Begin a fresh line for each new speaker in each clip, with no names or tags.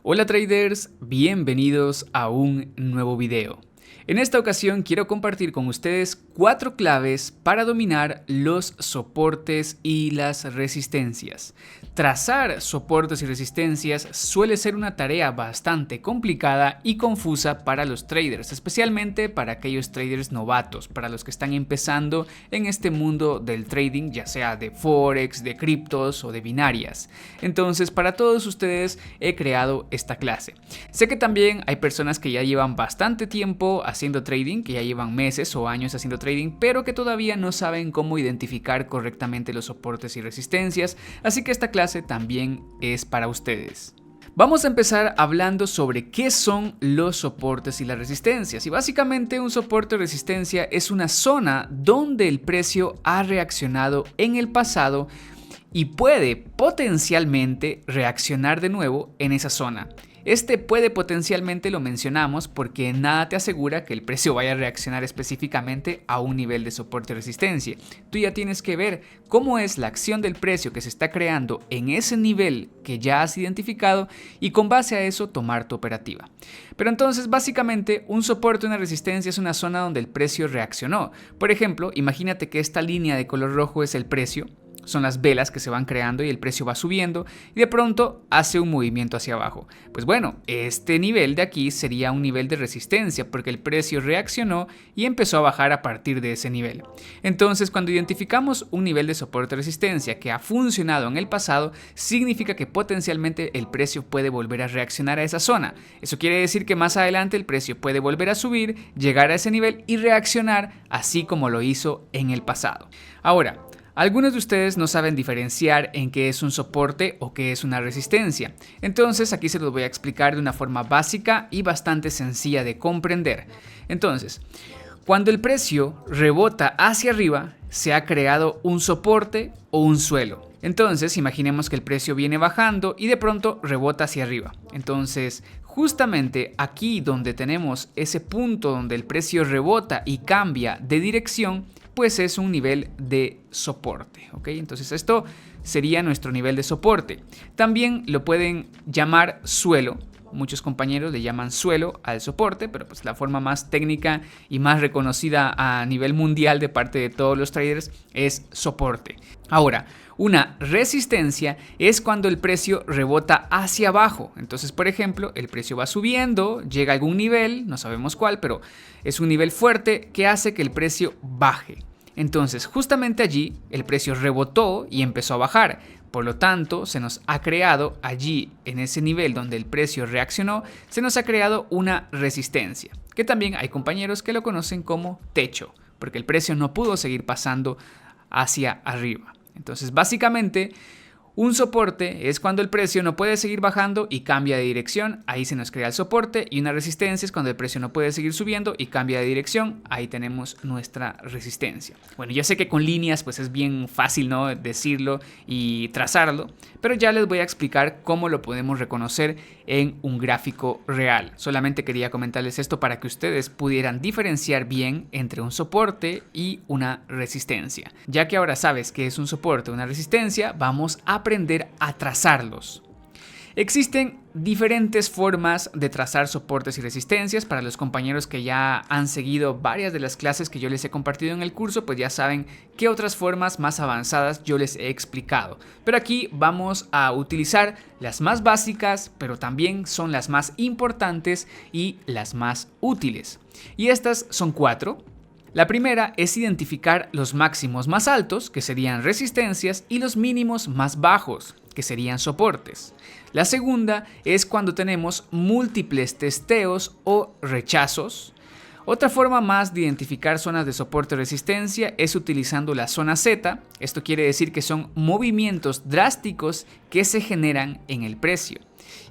Hola traders, bienvenidos a un nuevo video. En esta ocasión quiero compartir con ustedes 4 claves para dominar los soportes y las resistencias. Trazar soportes y resistencias suele ser una tarea bastante complicada y confusa para los traders, especialmente para aquellos traders novatos, para los que están empezando en este mundo del trading, ya sea de forex, de criptos o de binarias. Entonces, para todos ustedes he creado esta clase. Sé que también hay personas que ya llevan bastante tiempo haciendo trading, que ya llevan meses o años haciendo trading, pero que todavía no saben cómo identificar correctamente los soportes y resistencias, así que esta clase también es para ustedes. Vamos a empezar hablando sobre qué son los soportes y las resistencias. Y básicamente un soporte o resistencia es una zona donde el precio ha reaccionado en el pasado y puede potencialmente reaccionar de nuevo en esa zona. Este puede potencialmente lo mencionamos porque nada te asegura que el precio vaya a reaccionar específicamente a un nivel de soporte y resistencia. Tú ya tienes que ver cómo es la acción del precio que se está creando en ese nivel que ya has identificado y con base a eso tomar tu operativa. Pero entonces básicamente un soporte o una resistencia es una zona donde el precio reaccionó. Por ejemplo, imagínate que esta línea de color rojo es el precio. Son las velas que se van creando y el precio va subiendo y de pronto hace un movimiento hacia abajo. Pues bueno, este nivel de aquí sería un nivel de resistencia porque el precio reaccionó y empezó a bajar a partir de ese nivel. Entonces, cuando identificamos un nivel de soporte o resistencia que ha funcionado en el pasado, significa que potencialmente el precio puede volver a reaccionar a esa zona. Eso quiere decir que más adelante el precio puede volver a subir, llegar a ese nivel y reaccionar así como lo hizo en el pasado. Ahora, algunos de ustedes no saben diferenciar en qué es un soporte o qué es una resistencia. Entonces aquí se los voy a explicar de una forma básica y bastante sencilla de comprender. Entonces, cuando el precio rebota hacia arriba, se ha creado un soporte o un suelo. Entonces, imaginemos que el precio viene bajando y de pronto rebota hacia arriba. Entonces, justamente aquí donde tenemos ese punto donde el precio rebota y cambia de dirección, pues es un nivel de soporte, ¿ok? Entonces esto sería nuestro nivel de soporte. También lo pueden llamar suelo. Muchos compañeros le llaman suelo al soporte, pero pues la forma más técnica y más reconocida a nivel mundial de parte de todos los traders es soporte. Ahora, una resistencia es cuando el precio rebota hacia abajo. Entonces, por ejemplo, el precio va subiendo, llega a algún nivel, no sabemos cuál, pero es un nivel fuerte que hace que el precio baje. Entonces, justamente allí el precio rebotó y empezó a bajar. Por lo tanto, se nos ha creado allí, en ese nivel donde el precio reaccionó, se nos ha creado una resistencia, que también hay compañeros que lo conocen como techo, porque el precio no pudo seguir pasando hacia arriba. Entonces, básicamente, un soporte es cuando el precio no puede seguir bajando y cambia de dirección, ahí se nos crea el soporte, y una resistencia es cuando el precio no puede seguir subiendo y cambia de dirección, ahí tenemos nuestra resistencia. Bueno, yo sé que con líneas pues es bien fácil, ¿no?, decirlo y trazarlo, pero ya les voy a explicar cómo lo podemos reconocer en un gráfico real. Solamente quería comentarles esto para que ustedes pudieran diferenciar bien entre un soporte y una resistencia. Ya que ahora sabes qué es un soporte o una resistencia, vamos a aprender a trazarlos. Existen diferentes formas de trazar soportes y resistencias. Para los compañeros que ya han seguido varias de las clases que yo les he compartido en el curso, pues ya saben qué otras formas más avanzadas yo les he explicado. Pero aquí vamos a utilizar las más básicas, pero también son las más importantes y las más útiles. Y estas son 4. La primera es identificar los máximos más altos, que serían resistencias, y los mínimos más bajos, que serían soportes. La segunda es cuando tenemos múltiples testeos o rechazos. Otra forma más de identificar zonas de soporte o resistencia es utilizando la zona Z. Esto quiere decir que son movimientos drásticos que se generan en el precio.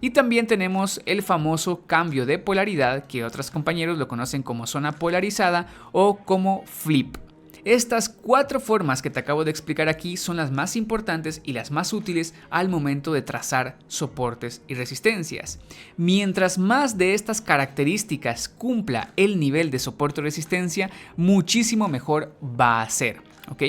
Y también tenemos el famoso cambio de polaridad, que otros compañeros lo conocen como zona polarizada o como flip. Estas 4 formas que te acabo de explicar aquí son las más importantes y las más útiles al momento de trazar soportes y resistencias. Mientras más de estas características cumpla el nivel de soporte o resistencia, muchísimo mejor va a ser, ¿ok?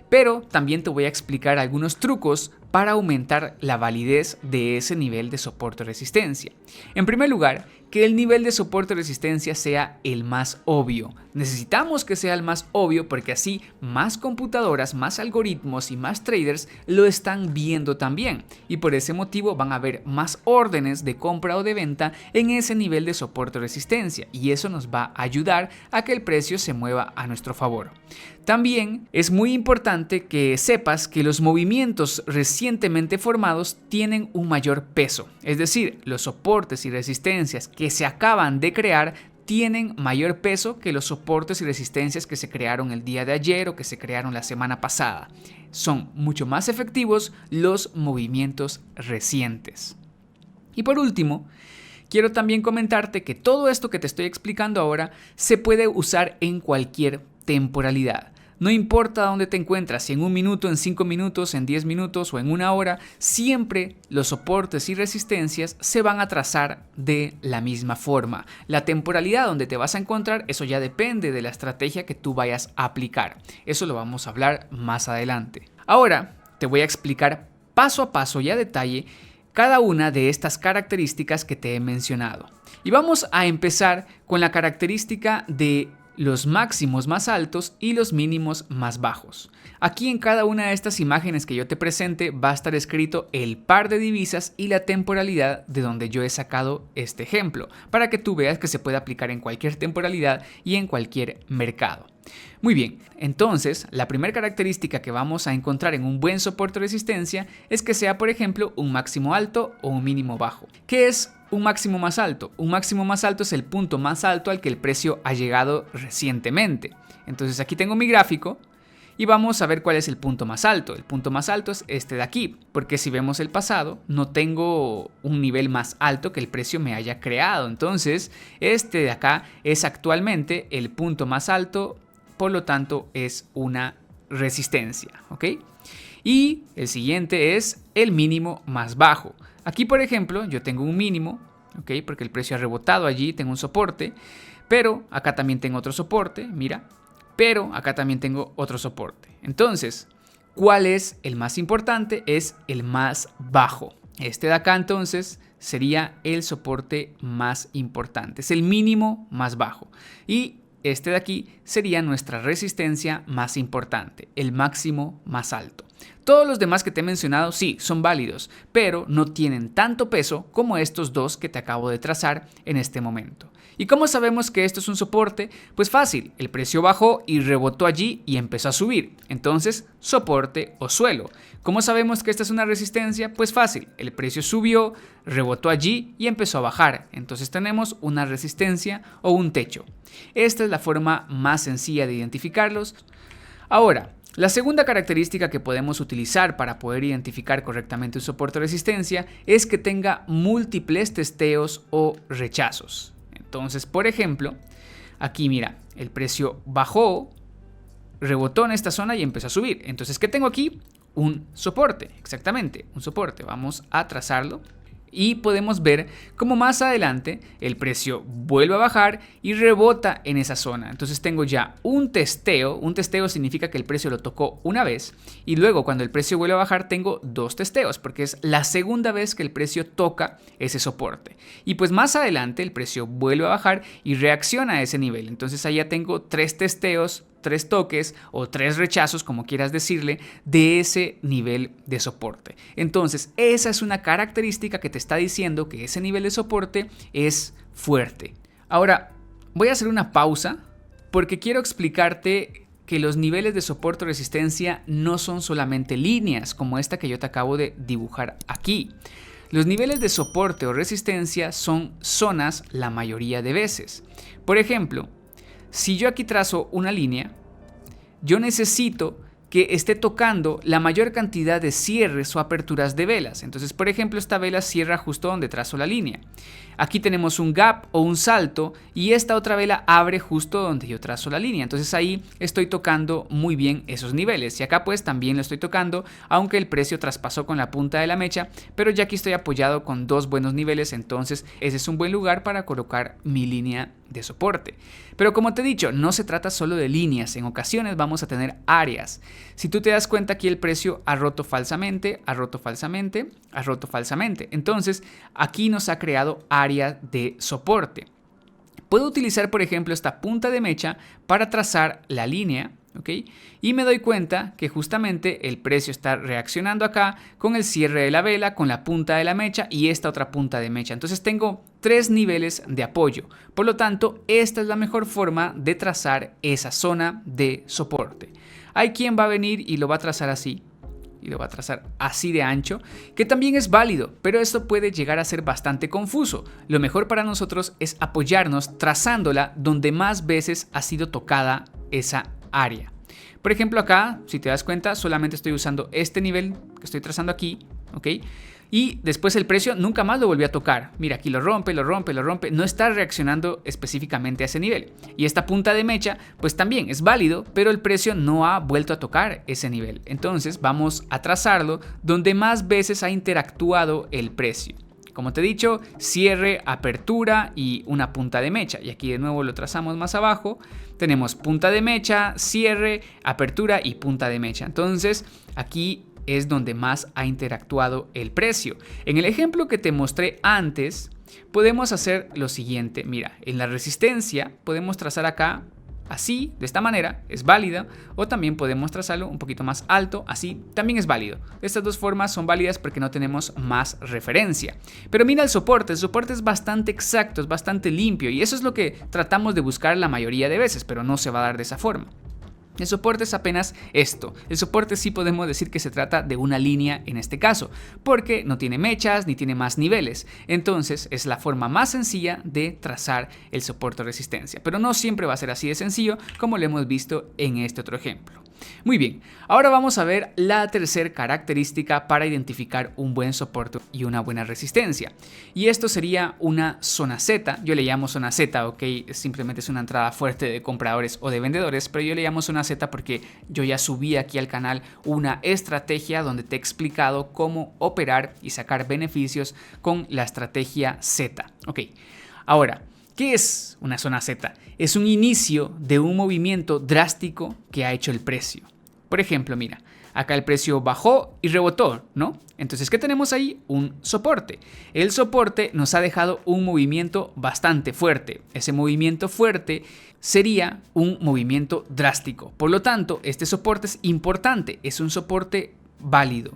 Pero también te voy a explicar algunos trucos para aumentar la validez de ese nivel de soporte o resistencia? En primer lugar, que el nivel de soporte o resistencia sea el más obvio. Necesitamos que sea el más obvio porque así más computadoras, más algoritmos y más traders lo están viendo también. Y por ese motivo van a haber más órdenes de compra o de venta en ese nivel de soporte o resistencia. Y eso nos va a ayudar a que el precio se mueva a nuestro favor. También es muy importante que sepas que los movimientos recientemente formados tienen un mayor peso. Es decir, los soportes y resistencias que se acaban de crear tienen mayor peso que los soportes y resistencias que se crearon el día de ayer o que se crearon la semana pasada. Son mucho más efectivos los movimientos recientes. Y por último, quiero también comentarte que todo esto que te estoy explicando ahora se puede usar en cualquier temporalidad. No importa dónde te encuentras, si en 1 minuto, en 5 minutos, en 10 minutos o en 1 hora, siempre los soportes y resistencias se van a trazar de la misma forma. La temporalidad donde te vas a encontrar, eso ya depende de la estrategia que tú vayas a aplicar. Eso lo vamos a hablar más adelante. Ahora te voy a explicar paso a paso y a detalle cada una de estas características que te he mencionado. Y vamos a empezar con la característica de los máximos más altos y los mínimos más bajos. Aquí en cada una de estas imágenes que yo te presente va a estar escrito el par de divisas y la temporalidad de donde yo he sacado este ejemplo, para que tú veas que se puede aplicar en cualquier temporalidad y en cualquier mercado. Muy bien, entonces la primera característica que vamos a encontrar en un buen soporte o resistencia es que sea, por ejemplo, un máximo alto o un mínimo bajo. ¿Qué es un máximo más alto? Un máximo más alto es el punto más alto al que el precio ha llegado recientemente. Entonces aquí tengo mi gráfico y vamos a ver cuál es el punto más alto. El punto más alto es este de aquí, porque si vemos el pasado no tengo un nivel más alto que el precio me haya creado. Entonces este de acá es actualmente el punto más alto, por lo tanto es una resistencia, ¿ok? Y el siguiente es el mínimo más bajo. Aquí, por ejemplo, yo tengo un mínimo, ¿ok? Porque el precio ha rebotado allí, tengo un soporte, pero acá también tengo otro soporte, mira, pero acá también tengo otro soporte. Entonces, ¿cuál es el más importante? Es el más bajo. Este de acá entonces sería el soporte más importante, es el mínimo más bajo. Y este de aquí sería nuestra resistencia más importante, el máximo más alto. Todos los demás que te he mencionado sí, son válidos, pero no tienen tanto peso como estos dos que te acabo de trazar en este momento. ¿Y cómo sabemos que esto es un soporte? Pues fácil, el precio bajó y rebotó allí y empezó a subir. Entonces, soporte o suelo. ¿Cómo sabemos que esta es una resistencia? Pues fácil, el precio subió, rebotó allí y empezó a bajar. Entonces tenemos una resistencia o un techo. Esta es la forma más sencilla de identificarlos. Ahora, la segunda característica que podemos utilizar para poder identificar correctamente un soporte o resistencia es que tenga múltiples testeos o rechazos. Entonces, por ejemplo, aquí mira, el precio bajó, rebotó en esta zona y empezó a subir. Entonces, ¿qué tengo aquí? Un soporte, exactamente, un soporte. Vamos a trazarlo. Y podemos ver cómo más adelante el precio vuelve a bajar y rebota en esa zona. Entonces tengo ya un testeo. Un testeo significa que el precio lo tocó una vez y luego cuando el precio vuelve a bajar tengo 2 testeos porque es la segunda vez que el precio toca ese soporte. Y pues más adelante el precio vuelve a bajar y reacciona a ese nivel. Entonces ahí ya tengo 3 testeos, 3 toques o 3 rechazos, como quieras decirle, de ese nivel de soporte. Entonces, esa es una característica que te está diciendo que ese nivel de soporte es fuerte. Ahora, voy a hacer una pausa porque quiero explicarte que los niveles de soporte o resistencia no son solamente líneas como esta que yo te acabo de dibujar aquí. Los niveles de soporte o resistencia son zonas la mayoría de veces. Por ejemplo, si yo aquí trazo una línea, yo necesito que esté tocando la mayor cantidad de cierres o aperturas de velas. Entonces, por ejemplo, esta vela cierra justo donde trazo la línea. Aquí tenemos un gap o un salto y esta otra vela abre justo donde yo trazo la línea. Entonces ahí estoy tocando muy bien esos niveles. Y acá pues también lo estoy tocando, aunque el precio traspasó con la punta de la mecha, pero ya aquí estoy apoyado con 2 buenos niveles. Entonces ese es un buen lugar para colocar mi línea de soporte. Pero como te he dicho, no se trata solo de líneas, en ocasiones vamos a tener áreas. Si tú te das cuenta, aquí el precio ha roto falsamente, ha roto falsamente, ha roto falsamente. Entonces, aquí nos ha creado área de soporte. Puedo utilizar, por ejemplo, esta punta de mecha para trazar la línea, ¿ok? Y me doy cuenta que justamente el precio está reaccionando acá con el cierre de la vela, con la punta de la mecha y esta otra punta de mecha. Entonces tengo 3 niveles de apoyo. Por lo tanto, esta es la mejor forma de trazar esa zona de soporte. Hay quien va a venir y lo va a trazar así. Y lo va a trazar así de ancho, que también es válido, pero esto puede llegar a ser bastante confuso. Lo mejor para nosotros es apoyarnos trazándola donde más veces ha sido tocada esa área. Por ejemplo, acá, si te das cuenta, solamente estoy usando este nivel que estoy trazando aquí, ¿ok? Y después el precio nunca más lo volvió a tocar. Mira, aquí lo rompe, lo rompe, lo rompe. No está reaccionando específicamente a ese nivel. Y esta punta de mecha, pues también es válido, pero el precio no ha vuelto a tocar ese nivel. Entonces vamos a trazarlo donde más veces ha interactuado el precio. Como te he dicho, cierre, apertura y una punta de mecha. Y aquí de nuevo lo trazamos más abajo. Tenemos punta de mecha, cierre, apertura y punta de mecha. Entonces aquí es donde más ha interactuado el precio. En el ejemplo que te mostré antes, podemos hacer lo siguiente. Mira, en la resistencia podemos trazar acá así, de esta manera, es válida, o también podemos trazarlo un poquito más alto, así también es válido. Estas dos formas son válidas porque no tenemos más referencia. Pero mira el soporte es bastante exacto, es bastante limpio y eso es lo que tratamos de buscar la mayoría de veces, pero no se va a dar de esa forma. El soporte es apenas esto. El soporte sí podemos decir que se trata de una línea en este caso, porque no tiene mechas ni tiene más niveles. Entonces es la forma más sencilla de trazar el soporte o resistencia. Pero no siempre va a ser así de sencillo como lo hemos visto en este otro ejemplo. Muy bien, ahora vamos a ver la tercera característica para identificar un buen soporte y una buena resistencia. Y esto sería una zona Z. Yo le llamo zona Z, ok, simplemente es una entrada fuerte de compradores o de vendedores, pero yo le llamo zona Z porque yo ya subí aquí al canal una estrategia donde te he explicado cómo operar y sacar beneficios con la estrategia Z. Ok, ahora, ¿qué es una zona Z? Es un inicio de un movimiento drástico que ha hecho el precio. Por ejemplo, mira, acá el precio bajó y rebotó, ¿no? Entonces, ¿qué tenemos ahí? Un soporte. El soporte nos ha dejado un movimiento bastante fuerte. Ese movimiento fuerte sería un movimiento drástico. Por lo tanto, este soporte es importante, es un soporte válido.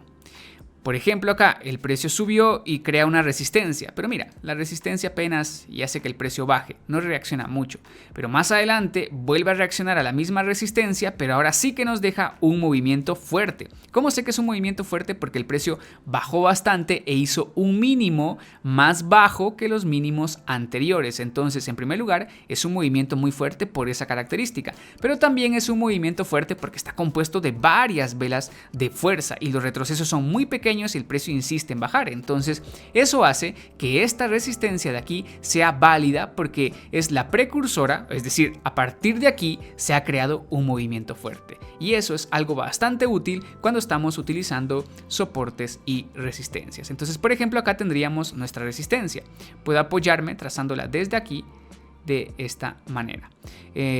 Por ejemplo, acá el precio subió y crea una resistencia, pero mira, la resistencia apenas y hace que el precio baje, no reacciona mucho, pero más adelante vuelve a reaccionar a la misma resistencia, pero ahora sí que nos deja un movimiento fuerte. ¿Cómo sé que es un movimiento fuerte? Porque el precio bajó bastante e hizo un mínimo más bajo que los mínimos anteriores. Entonces, en primer lugar, es un movimiento muy fuerte por esa característica, pero también es un movimiento fuerte porque está compuesto de varias velas de fuerza y los retrocesos son muy pequeños y el precio insiste en bajar. Entonces eso hace que esta resistencia de aquí sea válida porque es la precursora, es decir, a partir de aquí se ha creado un movimiento fuerte y eso es algo bastante útil cuando estamos utilizando soportes y resistencias. Entonces, por ejemplo, acá tendríamos nuestra resistencia. Puedo apoyarme trazándola desde aquí de esta manera.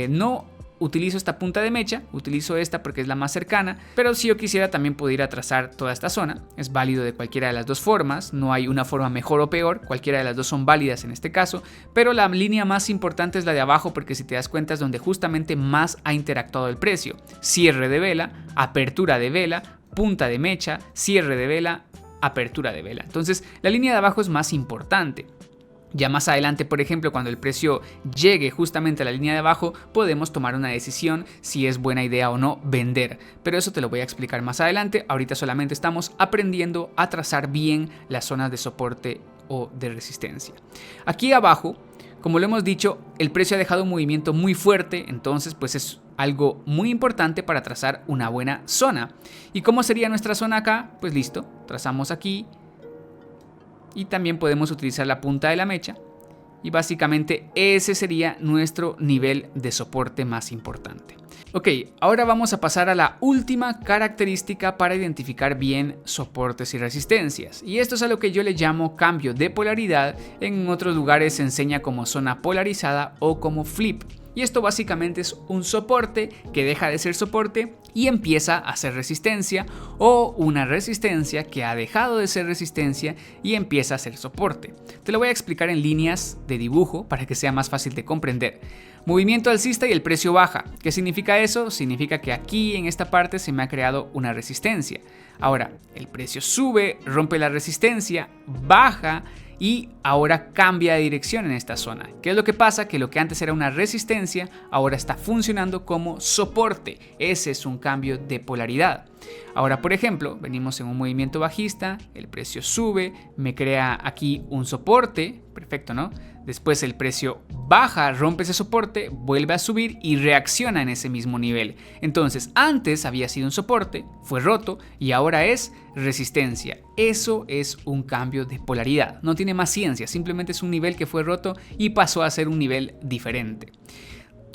No utilizo esta punta de mecha, utilizo esta porque es la más cercana, pero si yo quisiera también podría trazar toda esta zona. Es válido de cualquiera de las dos formas, no hay una forma mejor o peor, cualquiera de las dos son válidas en este caso, pero la línea más importante es la de abajo porque si te das cuenta es donde justamente más ha interactuado el precio. Cierre de vela, apertura de vela, punta de mecha, cierre de vela, apertura de vela. Entonces la línea de abajo es más importante. Ya más adelante, por ejemplo, cuando el precio llegue justamente a la línea de abajo, podemos tomar una decisión si es buena idea o no vender. Pero eso te lo voy a explicar más adelante. Ahorita solamente estamos aprendiendo a trazar bien las zonas de soporte o de resistencia. Aquí abajo, como lo hemos dicho, el precio ha dejado un movimiento muy fuerte, entonces pues es algo muy importante para trazar una buena zona. ¿Y cómo sería nuestra zona acá? Pues listo, trazamos aquí. Y también podemos utilizar la punta de la mecha y básicamente ese sería nuestro nivel de soporte más importante. Ok, ahora vamos a pasar a la última característica para identificar bien soportes y resistencias. Y esto es a lo que yo le llamo cambio de polaridad. En otros lugares se enseña como zona polarizada o como flip. Y esto básicamente es un soporte que deja de ser soporte y empieza a ser resistencia, o una resistencia que ha dejado de ser resistencia y empieza a ser soporte. Te lo voy a explicar en líneas de dibujo para que sea más fácil de comprender. Movimiento alcista y el precio baja. ¿Qué significa eso? Significa que aquí en esta parte se me ha creado una resistencia. Ahora, el precio sube, rompe la resistencia, baja y ahora cambia de dirección en esta zona. ¿Qué es lo que pasa? Que lo que antes era una resistencia ahora está funcionando como soporte. Ese es un cambio de polaridad. Ahora, por ejemplo, venimos en un movimiento bajista, el precio sube, me crea aquí un soporte, perfecto, ¿no? Después el precio baja, rompe ese soporte, vuelve a subir y reacciona en ese mismo nivel. Entonces, antes había sido un soporte, fue roto y ahora es resistencia. Eso es un cambio de polaridad. No tiene más ciencia, simplemente es un nivel que fue roto y pasó a ser un nivel diferente.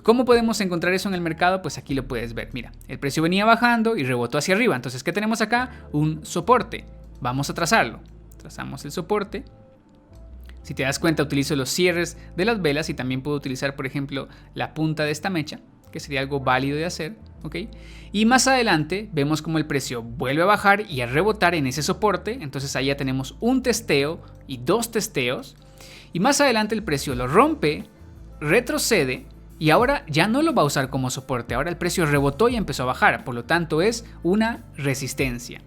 ¿Cómo podemos encontrar eso en el mercado? Pues aquí lo puedes ver. Mira, el precio venía bajando y rebotó hacia arriba. Entonces, ¿qué tenemos acá? Un soporte. Vamos a trazarlo. Trazamos el soporte. Si te das cuenta, utilizo los cierres de las velas y también puedo utilizar, por ejemplo, la punta de esta mecha, que sería algo válido de hacer, ¿ok? Y más adelante vemos como el precio vuelve a bajar y a rebotar en ese soporte. Entonces ahí ya tenemos un testeo y dos testeos. Y más adelante el precio lo rompe, retrocede y ahora ya no lo va a usar como soporte. Ahora el precio rebotó y empezó a bajar, por lo tanto es una resistencia.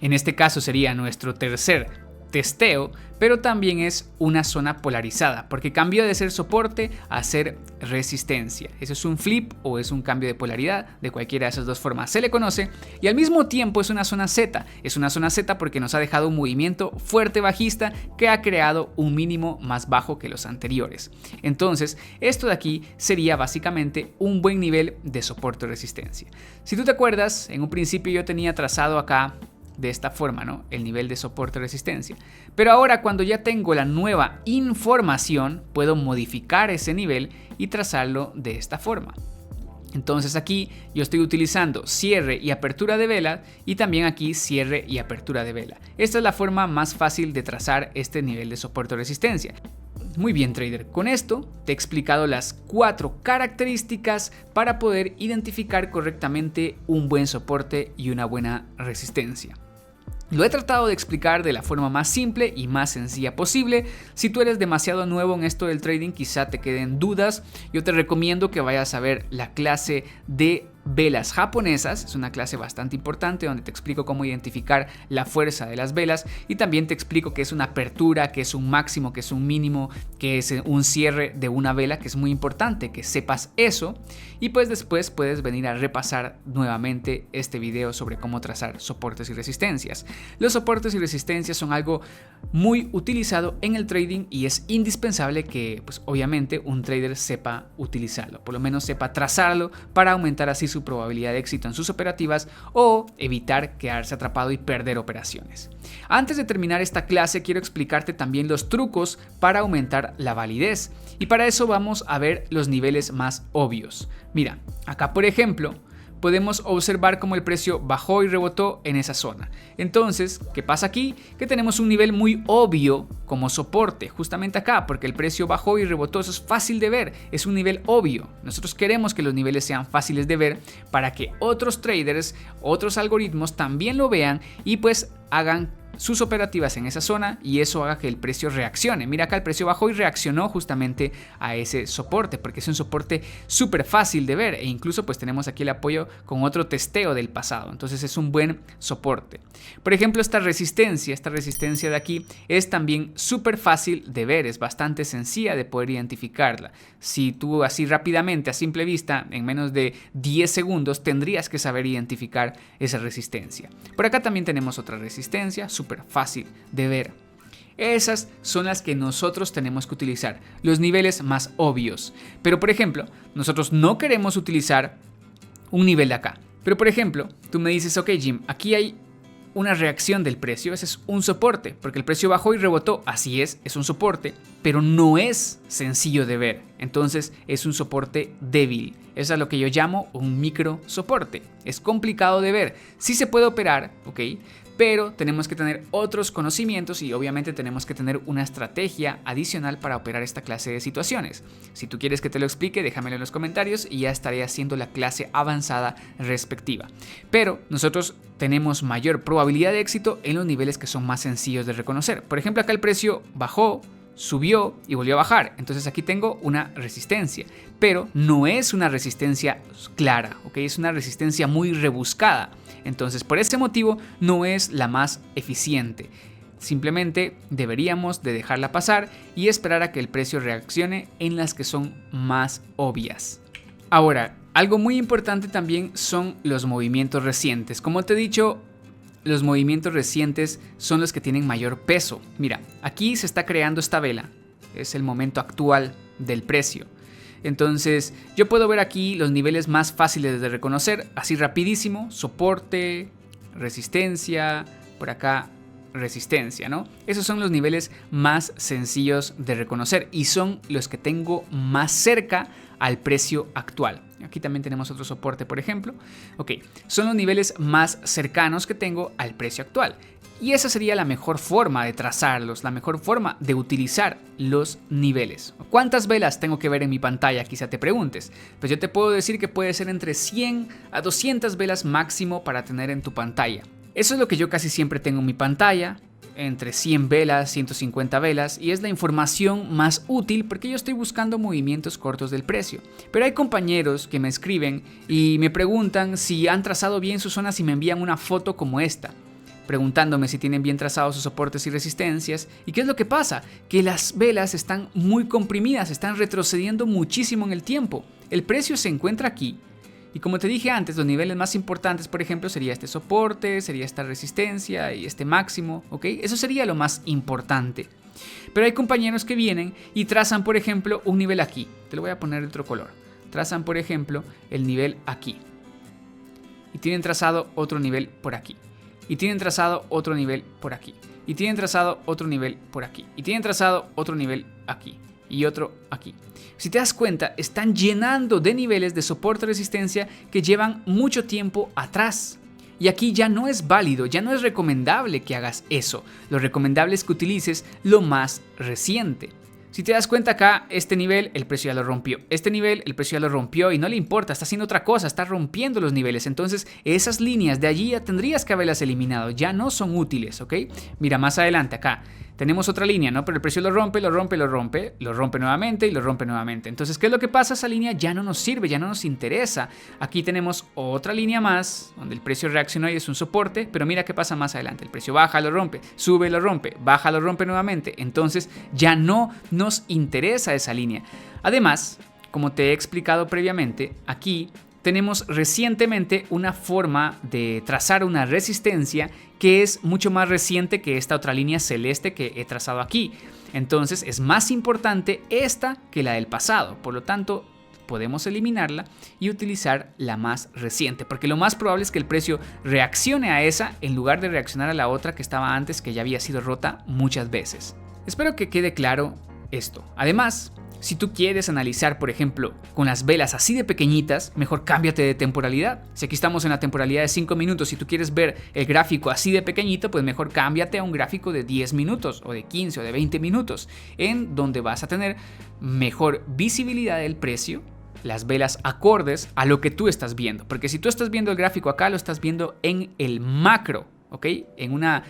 En este caso sería nuestro tercer testeo, pero también es una zona polarizada porque cambió de ser soporte a ser resistencia. Eso es un flip o es un cambio de polaridad, de cualquiera de esas dos formas se le conoce, y al mismo tiempo es una zona Z. Es una zona Z porque nos ha dejado un movimiento fuerte bajista que ha creado un mínimo más bajo que los anteriores. Entonces esto de aquí sería básicamente un buen nivel de soporte o resistencia. Si tú te acuerdas, en un principio yo tenía trazado acá de esta forma, ¿no? El nivel de soporte o resistencia. Pero ahora, cuando ya tengo la nueva información, puedo modificar ese nivel y trazarlo de esta forma. Entonces aquí yo estoy utilizando cierre y apertura de vela y también aquí cierre y apertura de vela. Esta es la forma más fácil de trazar este nivel de soporte o resistencia. Muy bien, trader, con esto te he explicado las 4 características para poder identificar correctamente un buen soporte y una buena resistencia. Lo he tratado de explicar de la forma más simple y más sencilla posible. Si tú eres demasiado nuevo en esto del trading, quizá te queden dudas. Yo te recomiendo que vayas a ver la clase de velas japonesas. Es una clase bastante importante donde te explico cómo identificar la fuerza de las velas y también te explico qué es una apertura, qué es un máximo, qué es un mínimo, qué es un cierre de una vela, que es muy importante que sepas eso. Y pues después puedes venir a repasar nuevamente este video sobre cómo trazar soportes y resistencias. Los soportes y resistencias son algo muy utilizado en el trading y es indispensable que, pues obviamente, un trader sepa utilizarlo, por lo menos sepa trazarlo para aumentar así su probabilidad de éxito en sus operativas o evitar quedarse atrapado y perder operaciones. Antes de terminar esta clase, quiero explicarte también los trucos para aumentar la validez, y para eso vamos a ver los niveles más obvios. Mira, acá por ejemplo podemos observar cómo el precio bajó y rebotó en esa zona. Entonces, ¿qué pasa aquí? Que tenemos un nivel muy obvio como soporte, justamente acá, porque el precio bajó y rebotó. Eso es fácil de ver, es un nivel obvio. Nosotros queremos que los niveles sean fáciles de ver para que otros traders, otros algoritmos también lo vean y pues hagan sus operativas en esa zona y eso haga que el precio reaccione. Mira acá, el precio bajó y reaccionó justamente a ese soporte porque es un soporte súper fácil de ver e incluso pues tenemos aquí el apoyo con otro testeo del pasado. Entonces es un buen soporte. Por ejemplo, esta resistencia de aquí es también súper fácil de ver, es bastante sencilla de poder identificarla. Si tú así rápidamente, a simple vista, en menos de 10 segundos tendrías que saber identificar esa resistencia. Por acá también tenemos otra resistencia súper fácil de ver. Esas son las que nosotros tenemos que utilizar, los niveles más obvios. Pero por ejemplo, nosotros no queremos utilizar un nivel de acá. Pero por ejemplo, tú me dices, ok Jim, aquí hay una reacción del precio, ese es un soporte, porque el precio bajó y rebotó, así es un soporte, pero no es sencillo de ver, entonces es un soporte débil. Eso es lo que yo llamo un micro soporte. Es complicado de ver, sí se puede operar, ¿ok? Pero tenemos que tener otros conocimientos y obviamente tenemos que tener una estrategia adicional para operar esta clase de situaciones. Si tú quieres que te lo explique, déjamelo en los comentarios y ya estaré haciendo la clase avanzada respectiva. Pero nosotros tenemos mayor probabilidad de éxito en los niveles que son más sencillos de reconocer. Por ejemplo, acá el precio bajó, subió y volvió a bajar, entonces aquí tengo una resistencia, pero no es una resistencia clara, ¿ok? Es una resistencia muy rebuscada, entonces por ese motivo no es la más eficiente. Simplemente deberíamos de dejarla pasar y esperar a que el precio reaccione en las que son más obvias. Ahora, algo muy importante también son los movimientos recientes. Como te he dicho, los movimientos recientes son los que tienen mayor peso. Mira, aquí se está creando esta vela, es el momento actual del precio. Entonces yo puedo ver aquí los niveles más fáciles de reconocer, así rapidísimo: soporte, resistencia, por acá resistencia, ¿no? Esos son los niveles más sencillos de reconocer y son los que tengo más cerca al precio actual. Aquí también tenemos otro soporte, por ejemplo. Ok, son los niveles más cercanos que tengo al precio actual. Y esa sería la mejor forma de trazarlos, la mejor forma de utilizar los niveles. ¿Cuántas velas tengo que ver en mi pantalla? Quizá te preguntes. Pues yo te puedo decir que puede ser entre 100 a 200 velas máximo para tener en tu pantalla. Eso es lo que yo casi siempre tengo en mi pantalla, entre 100 velas, 150 velas, y es la información más útil porque yo estoy buscando movimientos cortos del precio. Pero hay compañeros que me escriben y me preguntan si han trazado bien sus zonas y me envían una foto como esta, preguntándome si tienen bien trazados sus soportes y resistencias. ¿Y qué es lo que pasa? Que las velas están muy comprimidas, están retrocediendo muchísimo en el tiempo. El precio se encuentra aquí. Y como te dije antes, los niveles más importantes, por ejemplo, sería este soporte, sería esta resistencia y este máximo, ¿ok? Eso sería lo más importante. Pero hay compañeros que vienen y trazan, por ejemplo, un nivel aquí. Te lo voy a poner de otro color. Trazan, por ejemplo, el nivel aquí. Y tienen trazado otro nivel por aquí. Y tienen trazado otro nivel por aquí. Y tienen trazado otro nivel por aquí. Y tienen trazado otro nivel aquí. Y otro aquí. Si te das cuenta, están llenando de niveles de soporte y resistencia que llevan mucho tiempo atrás. Y aquí ya no es válido, ya no es recomendable que hagas eso. Lo recomendable es que utilices lo más reciente. Si te das cuenta acá, este nivel, el precio ya lo rompió. Este nivel, el precio ya lo rompió y no le importa, está haciendo otra cosa, está rompiendo los niveles. Entonces, esas líneas de allí ya tendrías que haberlas eliminado, ya no son útiles, ¿ok? Mira, más adelante acá tenemos otra línea, ¿no? Pero el precio lo rompe nuevamente y lo rompe nuevamente. Entonces, ¿qué es lo que pasa? Esa línea ya no nos sirve, ya no nos interesa. Aquí tenemos otra línea más, donde el precio reaccionó y es un soporte, pero mira qué pasa más adelante. El precio baja, lo rompe, sube, lo rompe, baja, lo rompe nuevamente. Entonces, ya no nos interesa esa línea. Además, como te he explicado previamente, aquí tenemos recientemente una forma de trazar una resistencia que es mucho más reciente que esta otra línea celeste que he trazado aquí. Entonces es más importante esta que la del pasado. Por lo tanto, podemos eliminarla y utilizar la más reciente, porque lo más probable es que el precio reaccione a esa en lugar de reaccionar a la otra que estaba antes, que ya había sido rota muchas veces. Espero que quede claro esto. Además, si tú quieres analizar, por ejemplo, con las velas así de pequeñitas, mejor cámbiate de temporalidad. Si aquí estamos en la temporalidad de 5 minutos y tú quieres ver el gráfico así de pequeñito, pues mejor cámbiate a un gráfico de 10 minutos o de 15 o de 20 minutos, en donde vas a tener mejor visibilidad del precio, las velas acordes a lo que tú estás viendo. Porque si tú estás viendo el gráfico acá, lo estás viendo en el macro, ¿ok? En una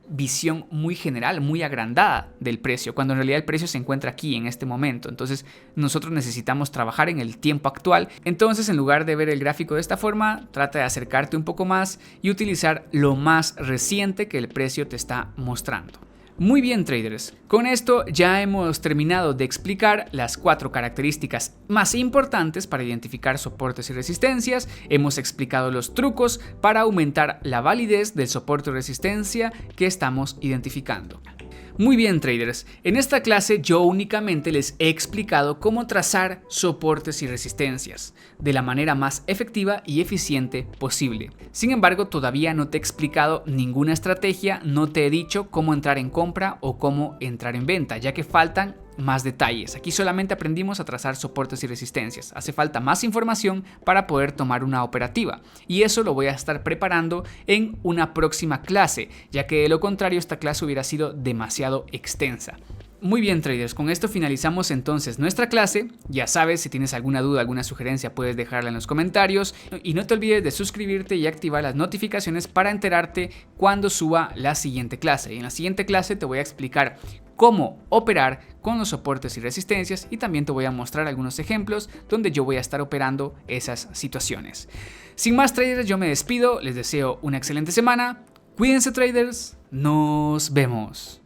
visión muy general, muy agrandada del precio, cuando en realidad el precio se encuentra aquí en este momento. Entonces nosotros necesitamos trabajar en el tiempo actual. Entonces, en lugar de ver el gráfico de esta forma, trata de acercarte un poco más y utilizar lo más reciente que el precio te está mostrando. Muy bien, traders, con esto ya hemos terminado de explicar las 4 características más importantes para identificar soportes y resistencias. Hemos explicado los trucos para aumentar la validez del soporte o resistencia que estamos identificando. Muy bien, traders, en esta clase yo únicamente les he explicado cómo trazar soportes y resistencias de la manera más efectiva y eficiente posible. Sin embargo, todavía no te he explicado ninguna estrategia, no te he dicho cómo entrar en compra o cómo entrar en venta, ya que faltan más detalles. Aquí solamente aprendimos a trazar soportes y resistencias. Hace falta más información para poder tomar una operativa y eso lo voy a estar preparando en una próxima clase, ya que de lo contrario esta clase hubiera sido demasiado extensa. Muy bien, traders, con esto finalizamos entonces nuestra clase. Ya sabes, si tienes alguna duda, alguna sugerencia, puedes dejarla en los comentarios y no te olvides de suscribirte y activar las notificaciones para enterarte cuando suba la siguiente clase. Y en la siguiente clase te voy a explicar cómo operar con los soportes y resistencias y también te voy a mostrar algunos ejemplos donde yo voy a estar operando esas situaciones. Sin más, traders, yo me despido, les deseo una excelente semana, cuídense, traders, nos vemos.